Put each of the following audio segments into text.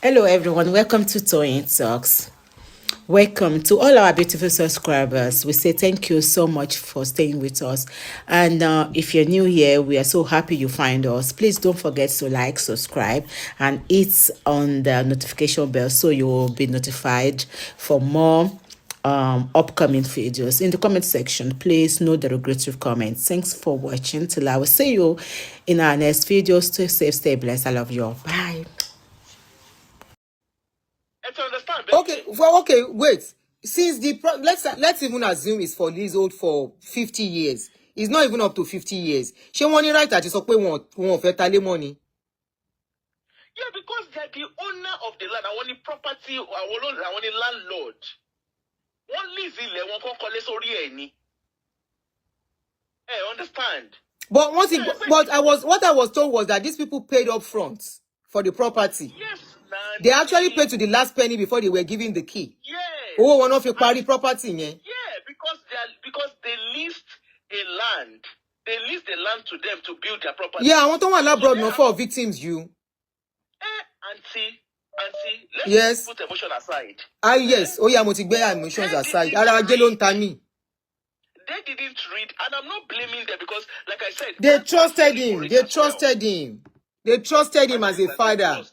Hello, everyone. Welcome to Toyeen Talks. Welcome to all our beautiful subscribers. We say thank you so much for staying with us. And if you're new here, we are so happy you find us. Please don't forget to like, subscribe, and hit on the notification bell so you will be notified for more upcoming videos. In the comment section, please no derogatory comments. Thanks for watching. Till I will see you in our next video. Stay safe, stay blessed. I love you all. Bye. Okay, wait. Since let's even assume it's for leasehold for 50 years. It's not even up to 50 years. She wọ́n ní right àti sọ pé wọn fẹ́ ta lé mọ́ ni. Yeah, because they're the owner of the land. I want the property. I want the landlord. One lease ilẹ̀ wọn kọ́ kọ́lé sórí ẹ̀ ni. Hey, understand? But what I was told was that these people paid up front for the property. Yes, man. They actually paid to the last penny before they were given the key. Yeah. Owó wọn náà fi parí property yẹn. Yeah, because they leased a land. They leased the land to them to build their property. Yeah, àwọn tó wà labroad náà for victims you. Auntie, yes. Put emotion aside. Yes. Oh yeah, mo ti gbé emotions aside. Ara ajé ló ń ta mí. They didn't read, and I'm not blaming them because, like I said, they trusted him. They trusted him. They trusted him as a father.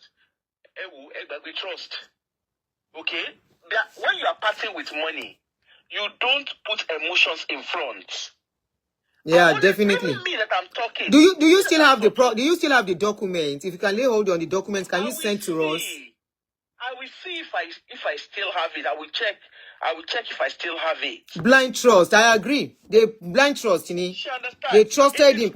We trust. Okay? When you are parting with money, you don't put emotions in front. Yeah, definitely. Me that I'm talking. Do you still have the documents? If you can lay hold on the documents, can you send to us? I will see if I still have it. I will check if I still have it. Blind trust. I agree. They blind trust, They trusted him.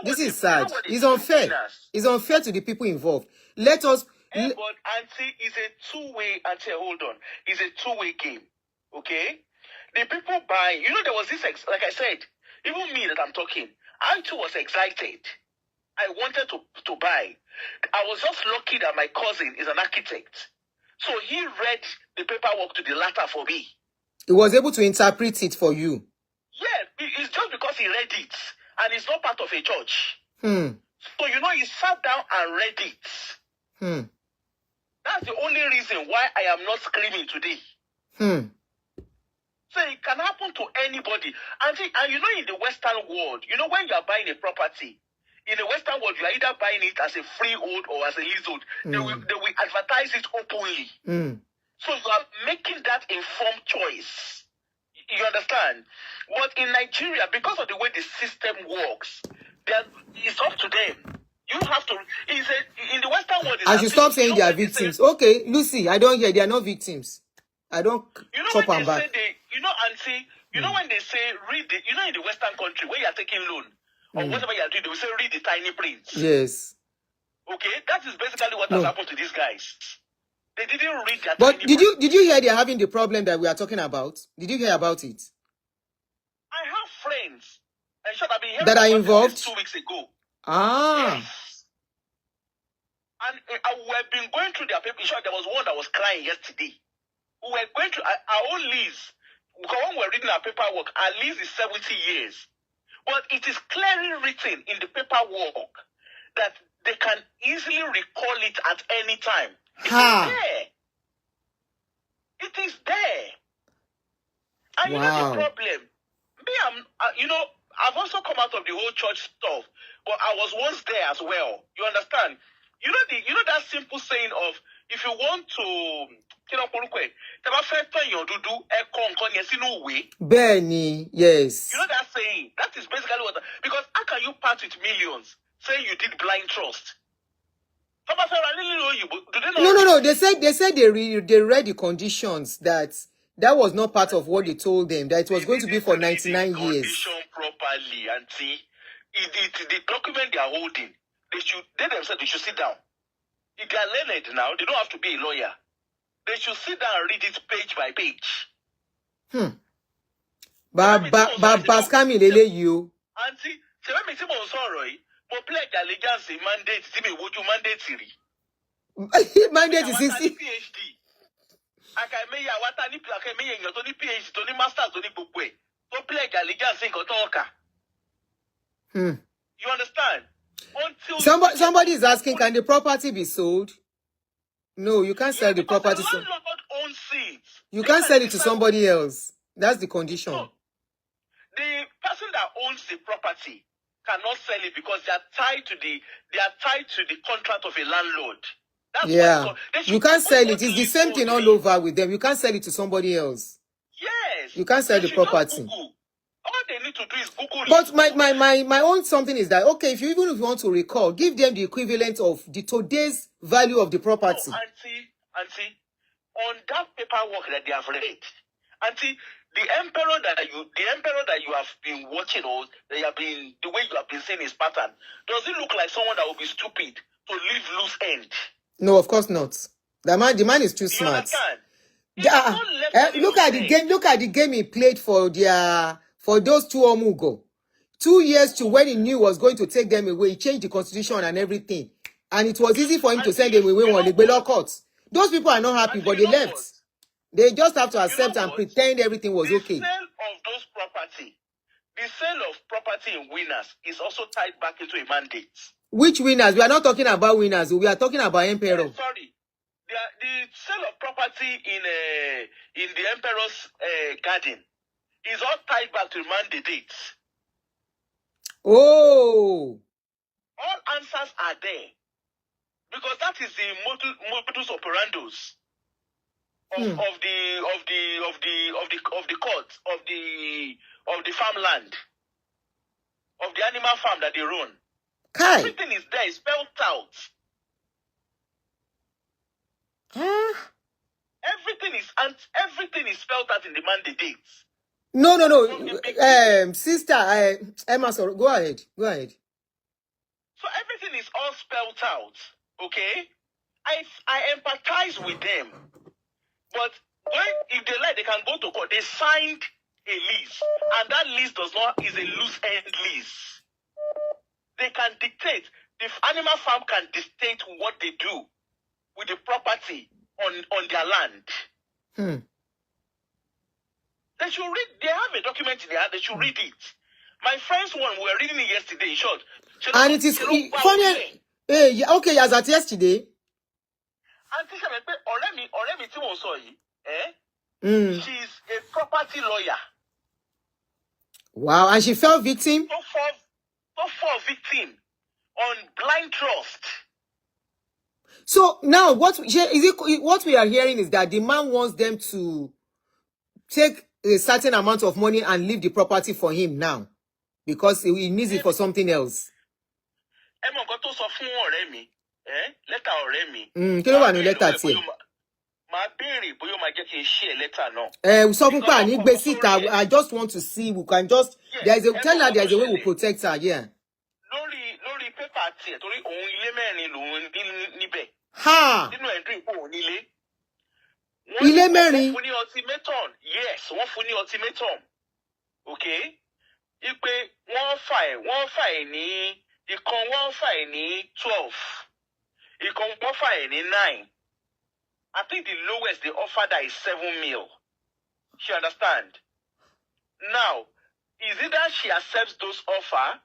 This is sad. It's unfair. It's unfair to the people involved. Let us. But auntie, is a two-way. Auntie, hold on. It's a two-way game. Okay. The people buying. There was this. Like I said, even me that I'm talking, I too was excited. I wanted to buy. I was just lucky that my cousin is an architect. So he read the paperwork to the letter for me. He was able to interpret it for you. Yeah, it's just because he read it. And it's not part of a church. So, he sat down and read it. That's the only reason why I am not screaming today. So it can happen to anybody. And in the Western world, when you are buying a property, in the Western world, you are either buying it as a freehold or as a leasehold. They will advertise it openly. So you are making that informed choice. You understand? But in Nigeria, because of the way the system works, it's up to them. You have to. In the Western world, I should stop saying they are victims. Okay, Lucy, I don't hear. They are not victims. I don't chop and back. Auntie, when they say read the, in the Western country where you are taking loan or whatever you are doing, they will say read the tiny print. Yes. Okay, that is basically what has happened to these guys. They didn't read that. But did you hear they're having the problem that we are talking about? Did you hear about it? I have friends. And I've been hearing that are involved 2 weeks ago. Yes. And we have been going through their paper. In short, there was one that was crying yesterday. We were going through our own lease. Because when we were reading our paperwork, our lease is 70 years. But it is clearly written in the paperwork that they can easily recall it at any time. It is there. It is there. And the problem. Me, I've also come out of the whole church stuff, but I was once there as well. You understand? You know that simple saying of if you want to, Benny, yes. You know that saying? That is basically what. Because how can you part with millions saying you did blind trust? No. They said they read the conditions that was not part of what they told them, that it was going to be for 99 years. Condition properly, auntie. The document they are holding, they themselves should sit down. If they are learned now, they don't have to be a lawyer. They should sit down and read it page by page. Baskami lele you. Auntie, say when me say mo sorrow mo pledge allegiance mandate tí me wojú mandate rí. Mandate is 60. PhD. Akameya wata ni akameya èèyàn tó ní PhD tó ní masters tó ní gbogbo ẹ̀. Tó pledge allegiance nǹkan tó ń kà. You understand? Until Somebody is asking, can the property be sold? No, you can't sell the because property. the landlord owns it. You They can't can sell it to decide somebody else. That's the condition. No. The person that owns the property cannot sell it because they are tied to the contract of a landlord. That's Yeah. what they You should can't put sell what it. It's the same thing leasehold all means. over with them. You can't sell it to somebody else. Yes. You can't sell They the should just property. Google. All they need to do is Google But it. my own something is that, okay, if you want to recall, give them the equivalent of the today's value of the property. No, auntie, on that paperwork that they have read, auntie, the emperor that you have been watching, or the way you have been seeing his pattern, does it look like someone that will be stupid to leave loose end? No, of course not. The man is too You smart. understand? He has not left any Look loose at the end. game. Look at the game he played for those two Omugo. 2 years to when he knew he was going to take them away. He changed the constitution and everything, and it was easy for him to send them away on the Belo court. Those people are not happy, but they left. What? They just have to accept and what? pretend everything was okay. The sale of property in Winners is also tied back into a mandate. Which Winners? We are not talking about Winners. We are talking about Emperor. Sorry. The sale of property in the Emperor's garden is all tied back to mandates. Oh. All answers are there. Because that is the modus operandus of the court, of the farmland, of the animal farm that they run. Kai. Everything is there, it's spelled out. Everything is spelled out in the mandates. No. Sister, Emma, sorry, go ahead. So everything is all spelled out, okay? I empathize with them. But if they like, they can go to court. They signed a lease, and that lease is a loose-end lease. They can dictate. The animal farm can dictate what they do with the property on their land. They should read. They have a document in their hand. They should read it. My friend's one, we were reading it yesterday in short. And it is funny. Okay, as at yesterday. She's a property lawyer. Wow, and she fell victim? So fall victim on blind trust. So now what we are hearing is that the man wants them to take a certain amount of money and leave the property for him now because he needs it for something else. Letter ọ̀rẹ́ mi. Kí ló wà ní lẹ́tà tiẹ̀? Màá béèrè bóyá ó máa jẹ́ kí n share letter náà. Sọ fún pa ní gbé síta. I just want to see. We can just tell her there's a way we protect her. Yeah. Lórí paper tiẹ̀ torí òun ilé mẹ́rin lòun níbẹ̀. Ha. Nínú ẹ̀dùn ìpò òun nílé. Ilé mẹ́rin. Wọ́n fún ní ultimatum. Yes, wọ́n fún ní ultimatum. Okay? Ipe wọ́n fà ẹ̀ ní ìkan wọ́n fà ẹ̀ ní 12. Ìkan wọ́n fà ẹ̀ ní 9. I think the lowest they offered her is 7 mil. She understand? Now, is it that she accepts those offer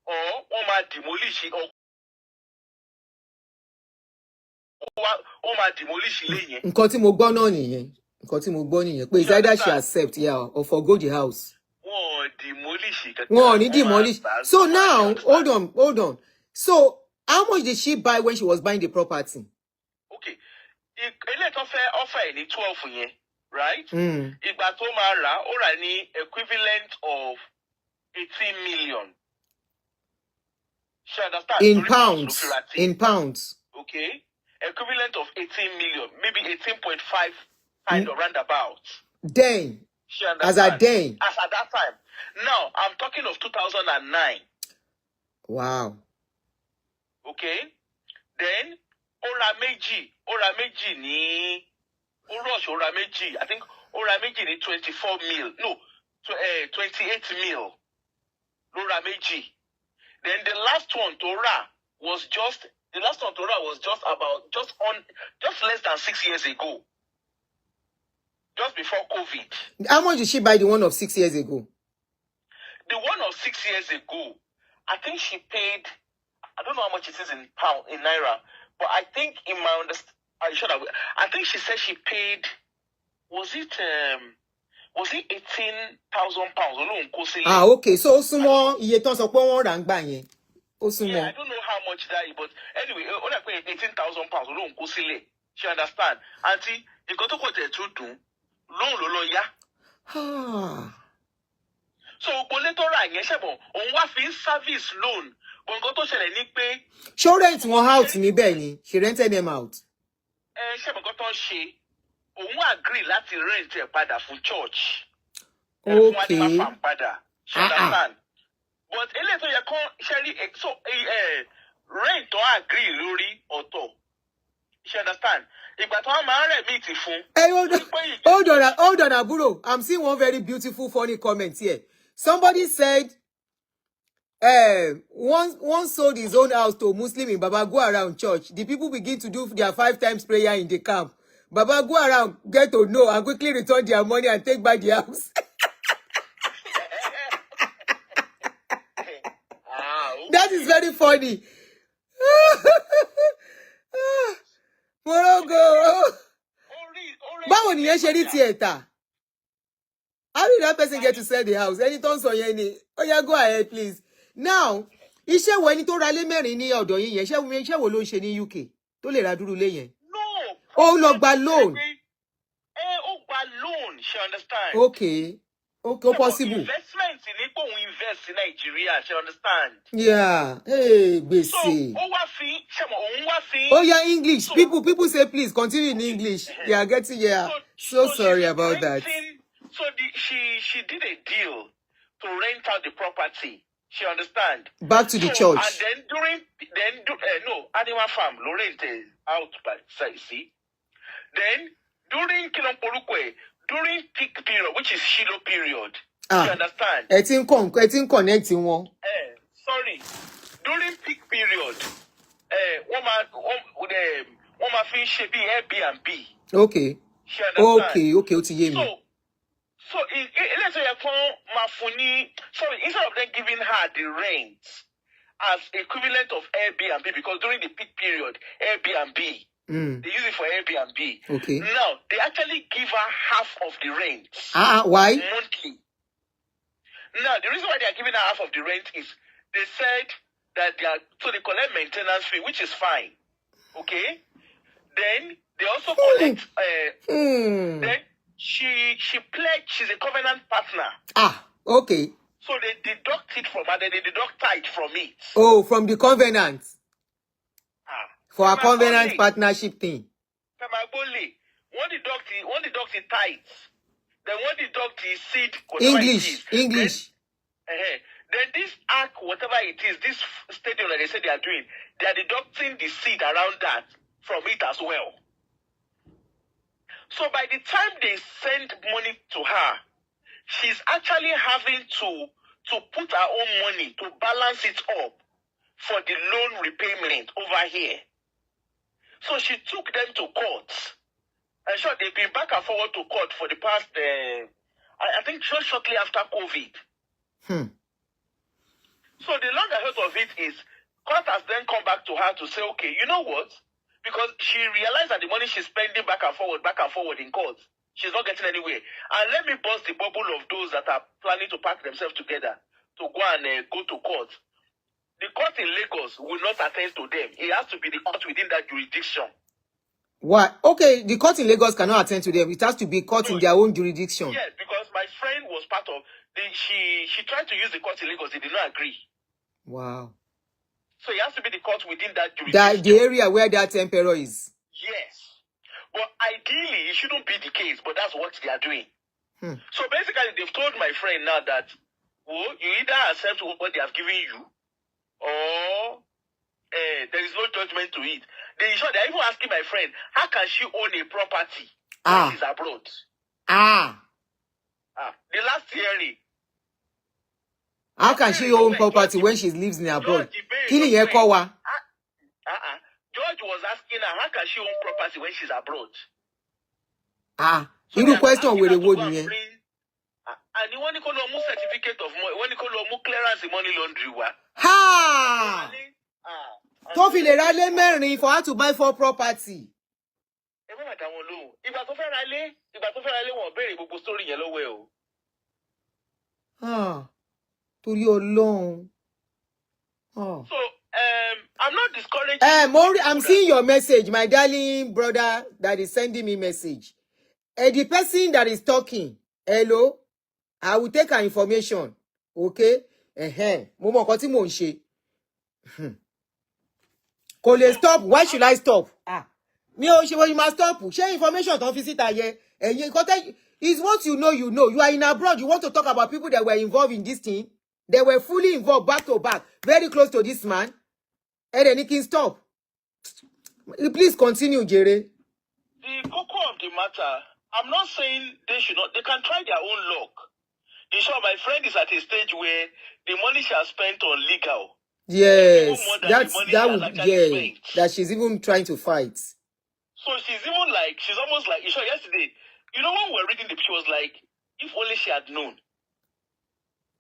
or Oma demolish it or Oma demolish it? Nǹkan tí mo gbọ́ náà nìyẹn. Pé is either she accept, or forgo the house. Demolish it. Demolish. So now, hold on. So, how much did she buy when she was buying the property? Okay. Ele tó fẹ́ offer ẹ̀ ní 12 yẹn, right? Ìgbà tó máa rà, ó rà ní equivalent of 18 million. She understand? In pounds. Okay. Equivalent of 18 million, maybe 18.5 kind of roundabout. Then, as at that time. Now, I'm talking of 2009. Wow. Okay. Then, Ora Meji ní Ora Meji. I think Ora Meji ní 24 mil. No, 28 mil. Ora Meji. Then the last one Tora was just less than 6 years ago. Just before COVID. How much did she buy the one of 6 years ago? The one of 6 years ago, I think she paid I don't know how much it is in naira, but I think in my understanding, I think she said she paid, was it 18,000 pounds? Okay, so sumo iye ton sọ pé wọ́n rà ńgbà yẹn. Ó sumo. Yeah, I don't know how much that is, but anyway, only pay 18,000 pounds alone kó sílẹ̀. She understand? Auntie, nǹkan tó kò tẹ̀ tún dùn, loan ló lọ yá. So gbólé tó rà yẹn ṣẹ̀bọ̀, òun wá fi service loan. But nǹkan tó ṣẹlẹ̀ ní pé. She rent wọn out níbẹ̀ ni. She rented them out. Ṣẹ̀bọ̀ nǹkan tó ń ṣe, òun agree láti rent ẹ̀ padà fún church. Okay. Fún Adima padà. She understand? But eléyìí tó yẹ kán ṣẹ́rí so rent tó agree lórí ọ̀tọ̀. She understand? Ìgbà tó wọ́n máa ń rẹ̀ meet fún. Hey, hold on, Aburo. I'm seeing one very beautiful, funny comment here. Somebody said, one sold his own house to a Muslim in Baba Go Around church. The people begin to do their 5 times prayer in the camp. Baba Go Around get to know and quickly return their money and take back the house. That is very funny. Morogo. Báwo nìyẹn ṣe rí tiẹ̀ tà? How did that person get to sell the house? Ẹni tó ń sọ yẹn ni. Oh yeah, go ahead, please. Now, iṣẹ́ wo ẹni tó ra lé mẹ́rin ní ọ̀dọ̀ yín yẹn? Iṣẹ́ wo ló ń ṣe ní UK? Tó lè ra dúró lé yẹn? No. Ó lọ gba loan. Ó gba loan, she understand? Okay, possible. Investment ní pé òun invest in Nigeria, she understand? Yeah. Hey, gbèsè. So, ó wá fi, òun wá fi. Oh yeah, English. So, people say please continue in English. They are getting So sorry about that. So she did a deal to rent out the property. She understand? Back to the church. And then Adima Farm, rent out by see. Then during Kilomporukwe, during peak period, which is Shiloh period. You understand? Ẹ ti ń connect wọn. Sorry. During peak period, wọ́n máa fi ṣe bí Airbnb. Okay. She understand? Okay, ó ti yé mi. So let's say instead of them giving her the rent as equivalent of Airbnb, because during the peak period, Airbnb, they use it for Airbnb. Okay. Now, they actually give her half of the rent. Why? Monthly. Now, the reason why they are giving her half of the rent is they said that they collect maintenance fee, which is fine. Okay? Then they also collect then she pledged, she's a covenant partner. Okay. So they deduct it from her, they deduct tithe from it. Oh, from the covenant. For a covenant partnership thing. One deduct the tithes. Then one deduct the seed. English. Then this ark, whatever it is, this stadium that they say they are doing, they are deducting the seed around that from it as well. So by the time they send money to her, she's actually having to put her own money to balance it up for the loan repayment over here. So she took them to court. And sure, they've been back and forward to court for the past, I think shortly after COVID. So the long and short of it is, court has then come back to her to say, okay, you know what? Because she realized that the money she's spending back and forward in court, she's not getting anywhere. And let me burst the bubble of those that are planning to pack themselves together to go and go to court. The court in Lagos will not attend to them. It has to be the court within that jurisdiction. What? Okay, the court in Lagos cannot attend to them. It has to be court in their own jurisdiction. Yes, because my friend was part of she tried to use the court in Lagos. They did not agree. Wow. So it has to be the court within that jurisdiction. The area where that emperor is. Yes. But ideally, it shouldn't be the case, but that's what they are doing. So basically, they've told my friend now that, you either accept what they have given you, or there is no judgment to it. They're even asking my friend, how can she own a property when she's abroad? The last hearing. How can she own property when she lives in abroad? Judge was asking her, how can she own property when she's abroad? You question where the word in here. And you want to call certificate of money, when you call clearance money laundry. tó fi lè ra lé mẹ́rin for her to buy 4 property. Ẹ má dá wọn lóhùn. Ìgbà tó fẹ́ ra lé wọn béèrè gbogbo story yẹn lọ́wọ́ ẹ o. Torí Ọlọ́run. So, I'm not discouraging. I'm seeing your message, my darling brother that is sending me message. The person that is talking, hello, I will take her information, okay? Mo mọ nǹkan tí mò ń ṣe. Kò lè stop. Why should I stop? Mi ò ṣe wọ́n you must stop. Share information tó ń fi síta yẹ. Ẹ̀yin nǹkan is what you know, you know. You are in abroad. You want to talk about people that were involved in this thing. They were fully involved back to back, very close to this man. And then he can stop. Please continue, Jerry. The core of the matter, I'm not saying they should not. They can try their own luck. In short, my friend is at a stage where the money she has spent on legal. Yes, that she's even trying to fight. So she's almost like, yesterday, you know, when we were reading she was like, if only she had known.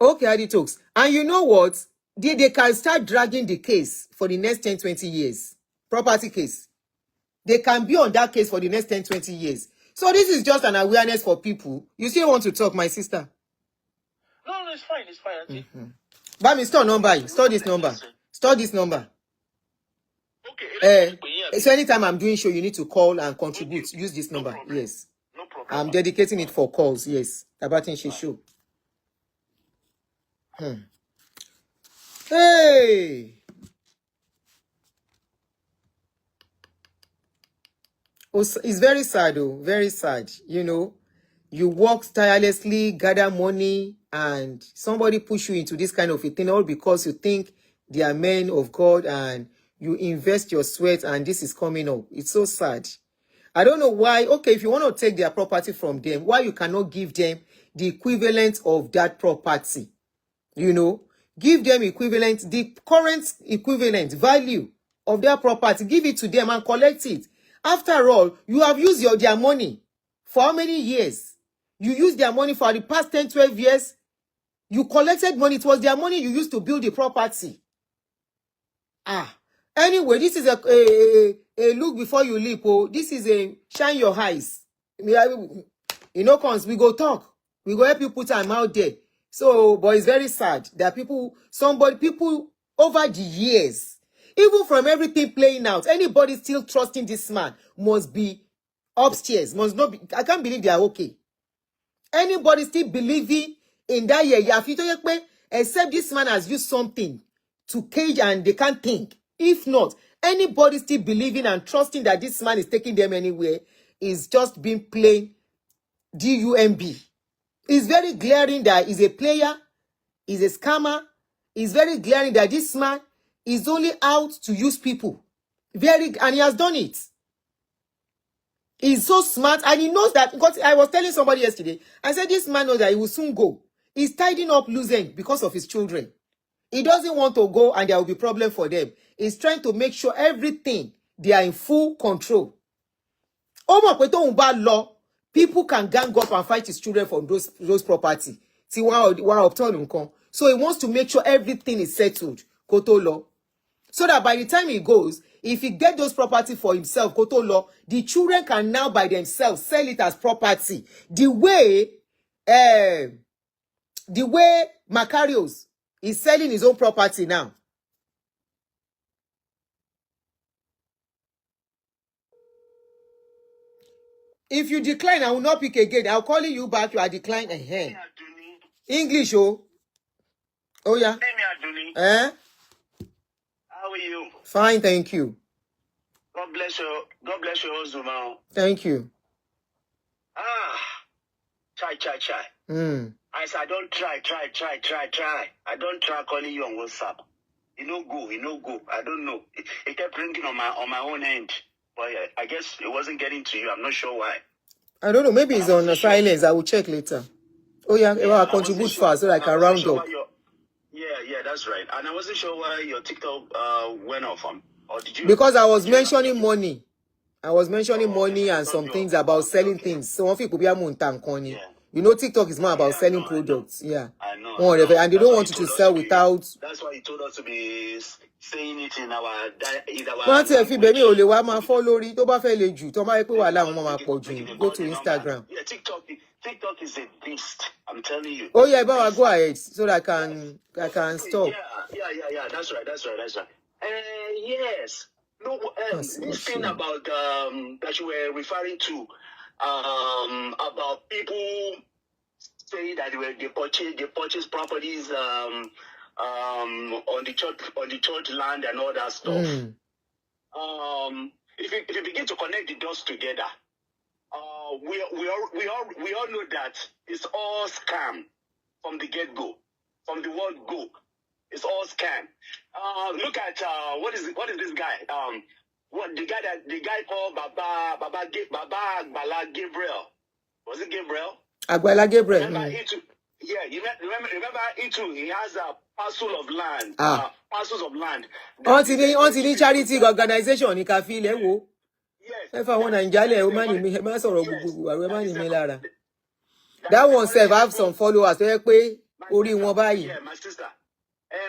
Okay, Adi talks. And you know what? They can start dragging the case for the next 10, 20 years. Property case. They can be on that case for the next 10, 20 years. So this is just an awareness for people. You still want to talk, my sister? No, it's fine, auntie. Bami, store number. Store this number. Store this number. Okay. So anytime I'm doing show, you need to call and contribute. Okay. Use this number. No yes. No problem. I'm dedicating it for calls. Yes. Tabatin show. Hey. It's very sad, though. Very sad. You know, you work tirelessly, gather money, and somebody push you into this kind of a thing all because you think they are men of God and you invest your sweat and this is coming up. It's so sad. I don't know why. Okay, if you want to take their property from them, why you cannot give them the equivalent of that property? You know, give them equivalent, the current equivalent value of their property. Give it to them and collect it. After all, you have used their money for how many years? You used their money for the past 10, 12 years. You collected money. It was their money you used to build the property. Anyway, this is a look before you leap. Oh, this is a shine your eyes. You know, cons we go talk. We go help you put time out there. So, but it's very sad that people over the years, even from everything playing out, anybody still trusting this man must be upstairs, must not be. I can't believe they are okay. Anybody still believing in that year, except this man has used something to cage and they can't think. If not, anybody still believing and trusting that this man is taking them anywhere is just being plain DUMB. It's very glaring that he's a player, he's a scammer. It's very glaring that this man is only out to use people. And he has done it. He's so smart and he knows that. Because I was telling somebody yesterday, I said this man knows that he will soon go. He's tidying up loose end because of his children. He doesn't want to go and there will be problem for them. He's trying to make sure everything, they are in full control. People can gang up and fight his children for those property. So he wants to make sure everything is settled. So that by the time he goes, if he get those property for himself, the children can now by themselves sell it as property. The way Macarius is selling his own property now. If you decline, I will not pick again. I'll call you back. You are declined. English, oh. Oh, yeah. How are you? Fine, thank you. God bless you. God bless you, Ozuma. Thank you. Chai. I said, I don't try. I don't try calling you on WhatsApp. You no go. I don't know. It kept ringing on my own end. But I guess it wasn't getting to you. I'm not sure why. I don't know. Maybe it's on silence. I will check later. Oh, yeah. I'll contribute fast so I can round up. Yeah, that's right. And I wasn't sure why your TikTok went off. Or did you? Because I was mentioning money. I was mentioning money and some things about selling things. So one people be a montan. You know, TikTok is more about Yeah, selling I know. products. Yeah. I know. Oh, and they That's don't why want he you to told us sell to be. without. That's why he told us to be saying it in our Wọ́n ti ẹ̀ fi bẹ̀mí ò lè wá máa language. fọ́ lórí tó bá fẹ́ le jù tó bá yẹ pé wàhálà wọn máa pọ̀ Making jù it go call to the number. Instagram. Yeah, TikTok is a beast. I'm telling you. Oh yeah, Baba, go ahead so that I can stop. Yeah. That's right. Yes. No, That's this so thing about that you were referring to, about people saying that they purchase properties on the church land and all that stuff. If you begin to connect the dots together, we all know that it's all scam from the get-go, from the word go. It's all scam. Look at what is this guy? The guy called Baba Agbala Gabriel. Was it Gabriel? Agbala Gabriel. Remember he has a parcel of land. Parcels of land. Until the charity organization ní ká fi ilẹ̀ wo. Ẹ fa wọn Nàìjíríà o má ní mi ẹ má sọ̀rọ̀ gbogbo àrò ẹ má ní mi lára. That one self have some followers tó yẹ pé orí wọn báyìí. Yeah,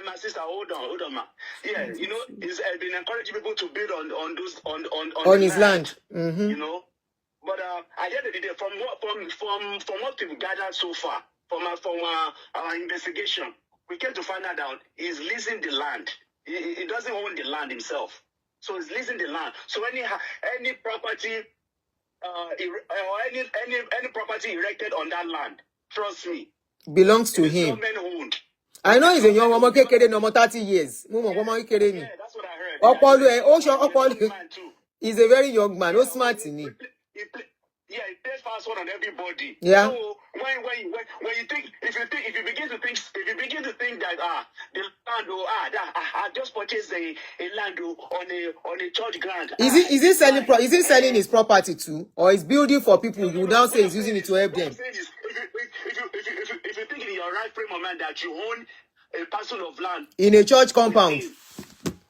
my sister, hold on, ma. Yeah, you know, he's been encouraging people to build on his land. You know, but at the end of the day, from what we've gathered so far, from our investigation, we came to find out that he's leasing the land. He doesn't own the land himself, so he's leasing the land. So any property, or any property erected on that land, trust me, belongs to him. Government-owned. I know he's a young woman, kékeré no more 30 years. Yeah, that's what I heard. He's a very young man. No smart in him. He plays fast one on everybody. Yeah. So when you think, if you begin to think that the land I just purchased a land on a church grant. Is he selling his property too, or is building for people? You now say he's using it to help them. If you think in your right frame of mind that you own a parcel of land in a church compound,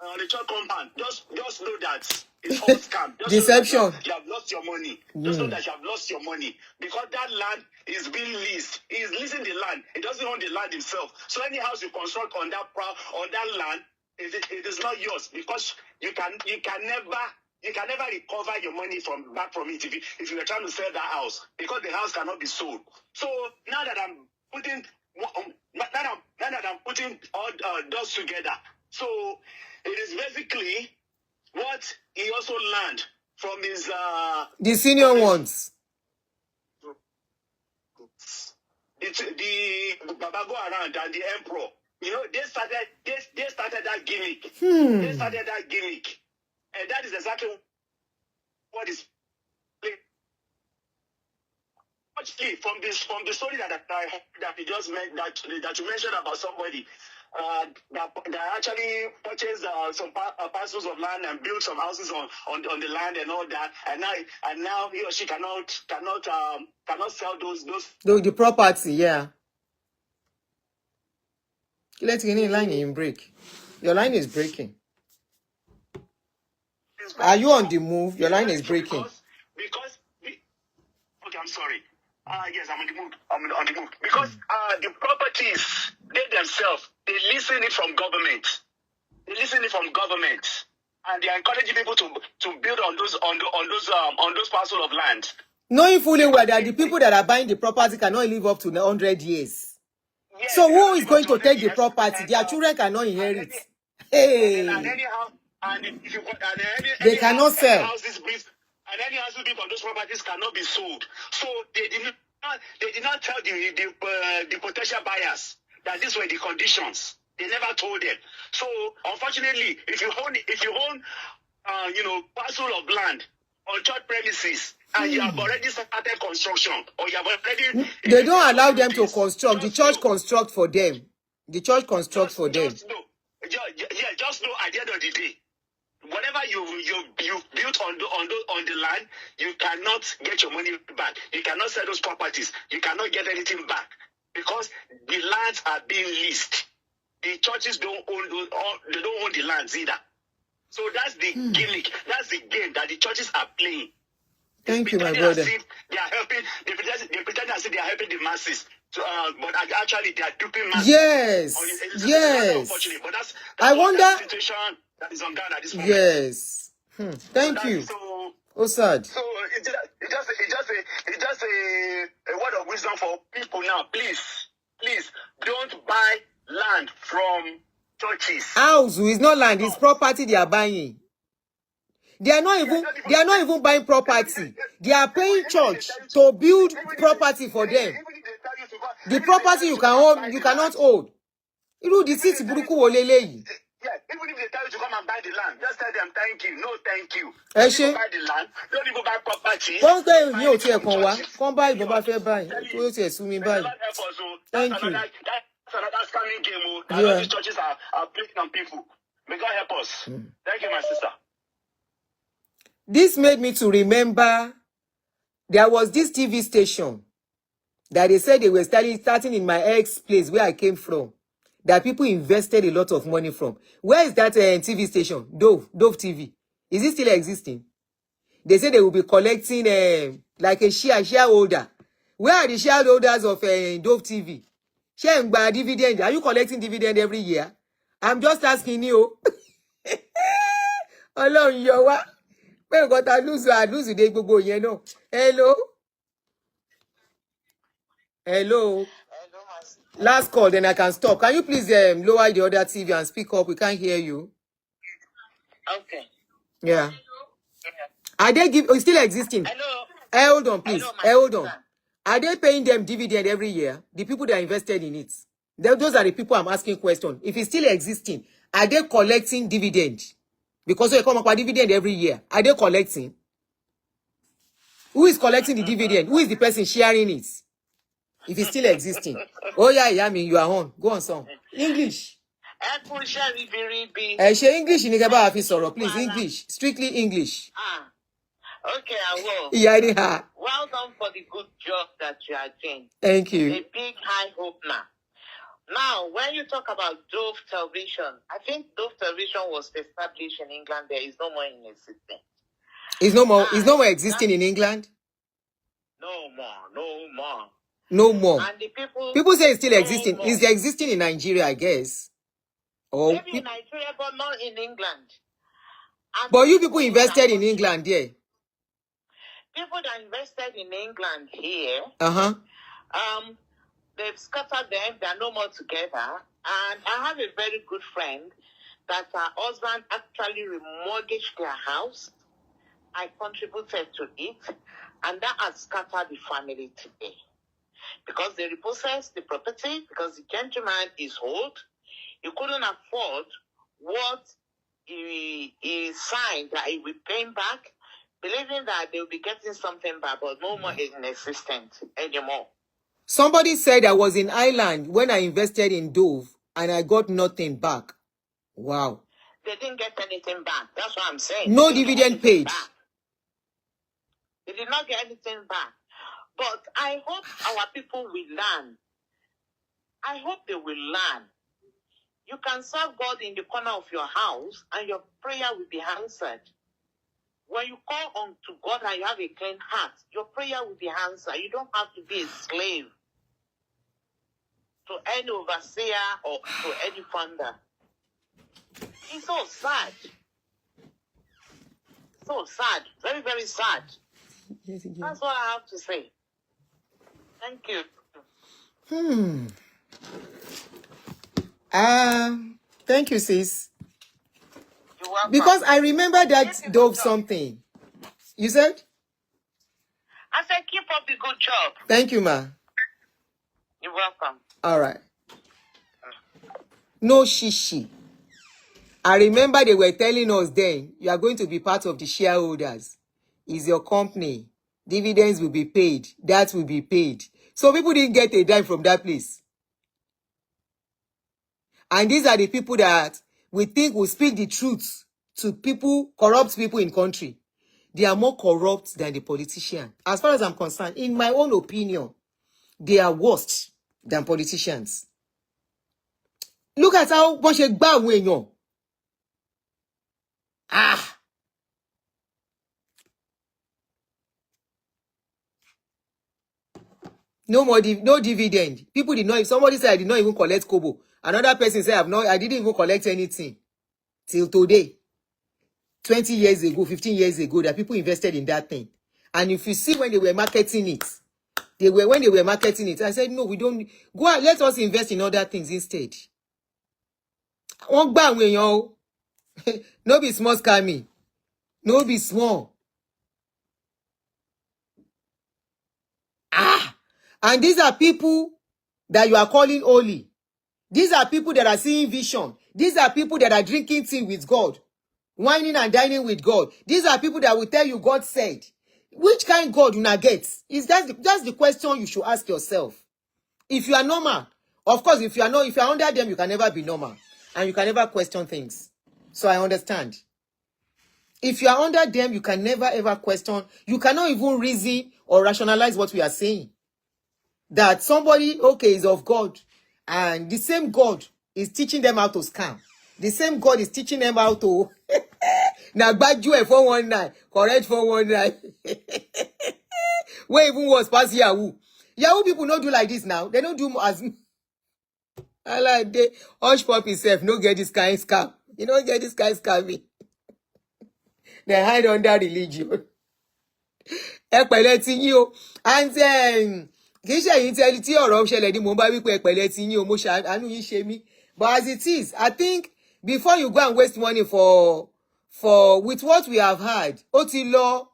on a church compound, just know that it's all scam. Deception. You have lost your money. Just know that you have lost your money because that land is being leased. He is leasing the land. He doesn't own the land himself. So any house you construct on that land, it is not yours because you can never recover your money back from it if you were trying to sell that house because the house cannot be sold. So now that I'm putting all dots together, so it is basically what he also learned from his the senior ones. The Baba Go Around and the Emperor. You know, they started that gimmick. They started that gimmick. And that is exactly what is actually from the story that you just that you mentioned about somebody that actually purchased some parcels of land and built some houses on the land and all that, and now he or she cannot sell the property. Yeah. Let's get in line and break. Your line is breaking. Are you on the move? Your line is breaking. Because okay, I'm sorry. Yes, I'm on the move. On the move because the properties they themselves they listen it from government. They listen it from government, and they are encouraging people to build on those parcels of land. Knowing fully well that the people that are buying the property cannot live up to 100 years. Yes, so who is going to take the property? Their children cannot inherit. Hey. They cannot sell. And any houses built on those properties cannot be sold. So they did not tell the potential buyers that these were the conditions. They never told them. So unfortunately, if you own parcel of land on church premises and you have already started construction or you have already they don't allow them to construct. The church construct for them. The church construct for them. Just know at the end of the day, whatever you built on the land, you cannot get your money back. You cannot sell those properties. You cannot get anything back because the lands are being leased. The churches don't own the lands either. So that's the gimmick. That's the game that the churches are playing. Thank you, my Pretending brother. as if they are helping. They pretend as if they are helping the masses. So, but actually they are duping masses. Yes. It's Yes. unfortunate, but that's I wonder. the situation that is on Ghana at this moment. Yes. Thank you. So Osad. So it's just a word of wisdom for people now. Please don't buy land from churches. House is not land, it's property they are buying. They are not even buying property. They are paying church to build property for them. The property you can own, you cannot own. Irú di city burúkú wo leléyìí. Yeah, even if they tell you to come and buy the land, just tell them thank you. No, thank you. Ẹ Don't ṣé. even buy the land. Don't even buy property. Wọ́n gbé ní òtí ẹ̀kan wá. Kán bá ìbọn bá fẹ́ báyìí. Tó yóò tiẹ̀ sú mi báyìí. Thank you. That's another scamming game. Yeah. These churches are playing on people. May God help us. Thank you, my sister. This made me to remember there was this TV station that they said they were starting in my ex place where I came from, that people invested a lot of money from. Where is that TV station? Dove TV. Is it still existing? They say they will be collecting like a shareholder. Where are the shareholders of Dove TV? Share dividend. Are you collecting dividend every year? I'm just asking you. Ọlọ́run yọ wá. Pé nǹkan ta lose dé gbogbo yẹn náà. Hello. Hello. Last call, then I can stop. Can you please lower the other TV and speak up? We can't hear you. Okay. Yeah. Are they still existing? Hello. Hold on, please. Hello, Hold on. Are they paying them dividend every year? The people that invested in it. Those are the people I'm asking questions. If it's still existing, are they collecting dividend? Because they come up with dividend every year. Are they collecting? Who is collecting the dividend? Who is the person sharing it? If it's still existing. Oh yeah, Yami, you are on. Go on, son. English. Share English in the please. English. Strictly English. Okay, I will. Yeah. Well done for the good job that you are doing. Thank you. A big high hope now. Now, when you talk about Dove Television, I think Dove Television was established in England. There is no more in existence. It's no more existing in England? No more. No more. And the people say it's still existing. It's existing in Nigeria, I guess. Or maybe in Nigeria, but not in England. And but you people invested in England, yeah. People that invested in England here, they've scattered them. They are no more together. And I have a very good friend that her husband actually remortgaged their house. I contributed to it, and that has scattered the family today. Because they repossessed the property, because the gentleman is old, he couldn't afford what he signed that he will pay back, believing that they will be getting something back, but no more is in existence anymore. Somebody said I was in Ireland when I invested in Dove and I got nothing back. Wow. They didn't get anything back. That's what I'm saying. No dividend paid. They did not get anything back. But I hope our people will learn. I hope they will learn. You can serve God in the corner of your house and your prayer will be answered. When you call on to God and you have a clean heart, your prayer will be answered. You don't have to be a slave to any overseer or to any funder. It's so sad. So sad. Very, very sad. Yes, that's what I have to say. Thank you. Thank you, sis. You're welcome. Because I remember that Dove something. You said? I said keep up the good job. Thank you, ma. You're welcome. All right. No shishi. I remember they were telling us then, you are going to be part of the shareholders. Is your company. Dividends will be paid. That will be paid. So people didn't get a dime from that place. And these are the people that we think will speak the truth to people, corrupt people in country. They are more corrupt than the politician. As far as I'm concerned, in my own opinion, they are worse than politicians. Look at how much a bad way you. No dividend. People did not. If somebody said I did not even collect kobo, another person said I didn't even collect anything till today. 20 years ago, 15 years ago, that people invested in that thing. And if you see when they were marketing it, I said, no, we don't go out. Let us invest in other things instead. No be small scamming. No be small. And these are people that you are calling holy. These are people that are seeing vision. These are people that are drinking tea with God, whining and dining with God. These are people that will tell you God said. Which kind God you not get? That's the question you should ask yourself. If you are normal, of course, if you are under them, you can never be normal. And you can never question things. So I understand. If you are under them, you can never ever question. You cannot even reason or rationalize what we are saying. That somebody, okay, is of God. And the same God is teaching them how to scam. The same God is teaching them how to... Now, bad you 419. Correct 419. Where even was past Yahoo. Yahoo people don't do like this now. They don't do as... I like the hush pop himself. No get this kind of scam. You don't get this kind of scamming. They hide under religion. Epele ti yin o. And then kì í ṣe yín tẹ́lí tí ọ̀rọ̀ ṣẹlẹ̀ ní mo bá wí pé epele ti yin o mo ṣàánú yín ṣe mí. But as it is, I think before you go and waste money for with what we have had, ó ti lọ.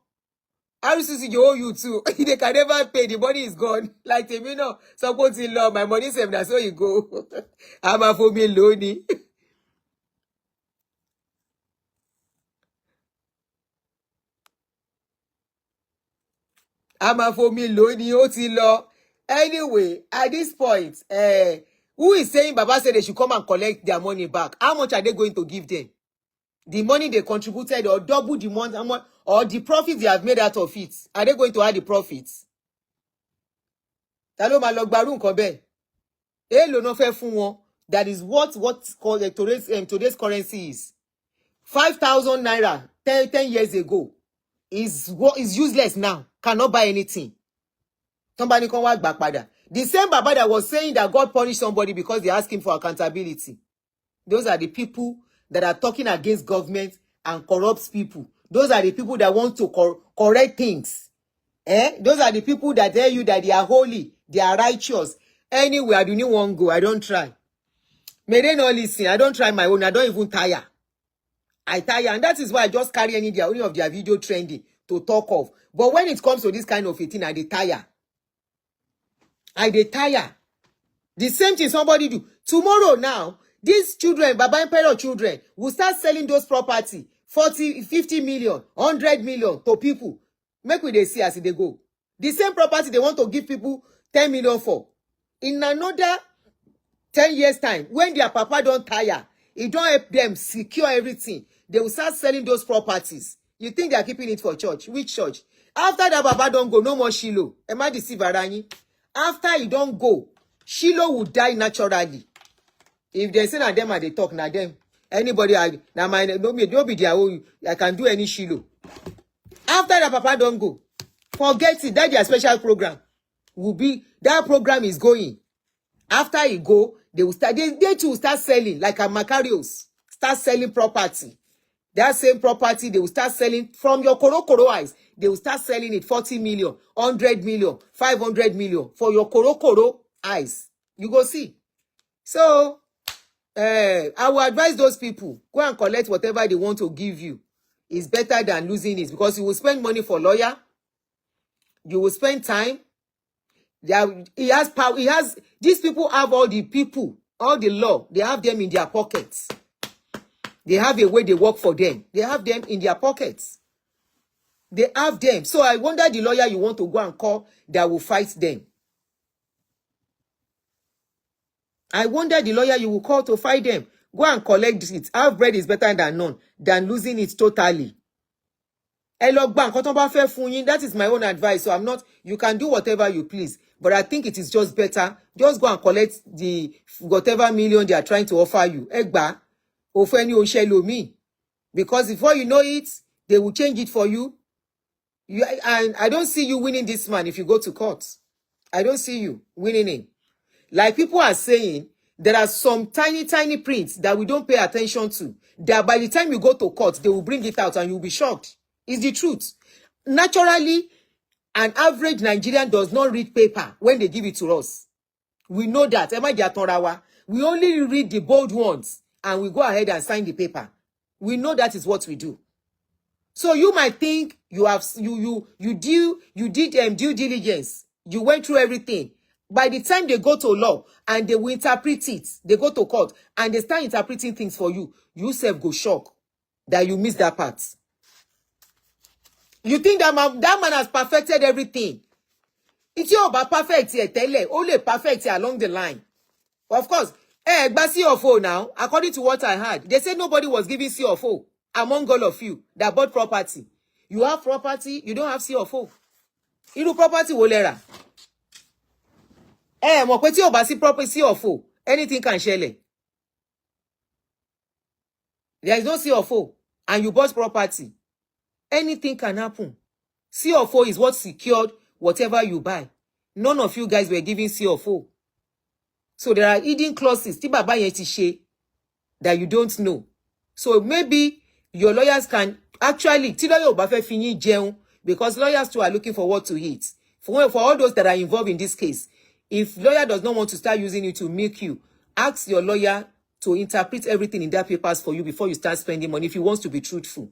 RCC you owe you too. They can never pay. The money is gone. Like tèmi náà sọ pé ó ti lọ. My money sef na so you go. A máa fomi lónìí. I'm for me lónìí ó ti lọ. Anyway, at this point, who is saying Baba said they should come and collect their money back? How much are they going to give them? The money they contributed or double the money or the profits they have made out of it. Are they going to add the profits? Ta ló máa lọ gbarú nǹkan bẹ́ẹ̀? Èló ná fẹ́ fún wọn. That is what called today's currency is. 5,000 naira 10 years ago is useless now. Cannot buy anything. Somebody can walk back pada. The same Baba that was saying that God punished somebody because they asked him for accountability. Those are the people that are talking against government and corrupts people. Those are the people that want to correct things. Those are the people that tell you that they are holy, they are righteous. Anyway, I do not want to go. I don't try. May they not listen. I don't try my own. I don't even tire. I tire. And that is why I just carry any of their video trending to talk of. But when it comes to this kind of a thing, I dey tire. The same thing somebody do. Tomorrow now, these children, Baba Emperor children, will start selling those property, 40, 50 million, 100 million to people. Make we dey see as they go. The same property they want to give people 10 million for. In another 10 years time, when their papa don't tire, it don't help them secure everything, they will start selling those properties. You think they are keeping it for church? Which church? After that Baba don't go, no more Shiloh. Am I deceive Arani? After he don't go, Shiloh will die naturally. If they say na them and they talk, na them. Anybody, na my no be their own. I can do any Shiloh. After that Papa don't go, forget it. That their special program will be. That program is going. After he go, they will start. They too will start selling like a Macarios. Start selling property. That same property, they will start selling from your Korokoro eyes. They will start selling it 40 million, 100 million, 500 million for your Korokoro eyes. You go see. So, I will advise those people, go and collect whatever they want to give you. It's better than losing it because you will spend money for lawyer. You will spend time. He has power. These people have all the people, all the law. They have them in their pockets. They have a way they work for them. They have them in their pockets. They have them. So I wonder the lawyer you want to go and call that will fight them. I wonder the lawyer you will call to fight them. Go and collect it. Half bread is better than none, than losing it totally. That is my own advice. So I'm not, you can do whatever you please. But I think it is just better. Just go and collect the whatever million they are trying to offer you. Egba. Because before you know it, they will change it for you. And I don't see you winning this man if you go to court. I don't see you winning in. Like people are saying, there are some tiny, tiny prints that we don't pay attention to. That by the time you go to court, they will bring it out and you'll be shocked. It's the truth. Naturally, an average Nigerian does not read paper when they give it to us. We know that. We only read the bold ones and we go ahead and sign the paper. We know that is what we do. So you might think you did due diligence. You went through everything. By the time they go to law and they will interpret it, they go to court and they start interpreting things for you, you self go shock that you missed that part. You think that man has perfected everything. It's your perfect here, only perfect along the line. Of course, CFO now, according to what I heard, they said nobody was giving CFO among all of you that bought property. You have property, you don't have CFO. Irú property wo lẹ rà? Mọ̀ pé tí ò bá sí property CFO, anything can ṣẹlẹ̀. There is no CFO and you bought property. Anything can happen. CFO is what secured whatever you buy. None of you guys were giving CFO. So there are hidden clauses tí bàbá yẹn ti ṣe that you don't know. So maybe your lawyers can actually, tí lawyer ò bá fẹ́ fi yín jẹun, because lawyers too are looking for what to eat. For all those that are involved in this case, if lawyer does not want to start using it to milk you, ask your lawyer to interpret everything in that papers for you before you start spending money if he wants to be truthful.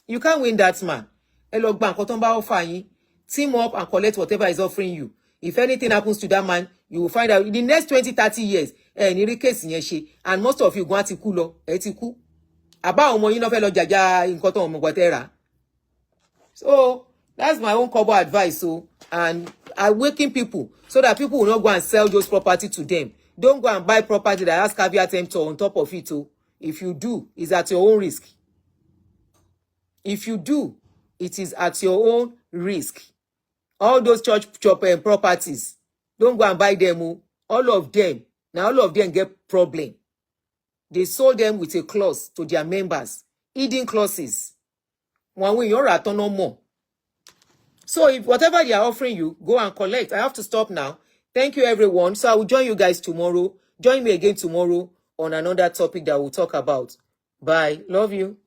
You can't win that man. Ẹ lọ gba nǹkan tó ń bá offer yín. Team up and collect whatever is offering you. If anything happens to that man, you will find out in the next 20-30 years, ní rí case yẹn ṣe, and most of you go ti kú lọ, ẹ ti kú. Àbá ọmọ yín náà fẹ́ lọ jàjà nǹkan tó ọmọ gbọ́tẹ́ rà. So that's my own couple advice. So, and awaken people so that people will not go and sell those property to them. Don't go and buy property that has caveat emptor on top of it. So if you do, it's at your own risk. If you do, it is at your own risk. All those church properties, don't go and buy them. All of them, now all of them get problem. They sold them with a clause to their members. Hidden clauses. One way you're at no more. So if whatever they are offering you, go and collect. I have to stop now. Thank you, everyone. So I will join you guys tomorrow. Join me again tomorrow on another topic that we'll talk about. Bye. Love you.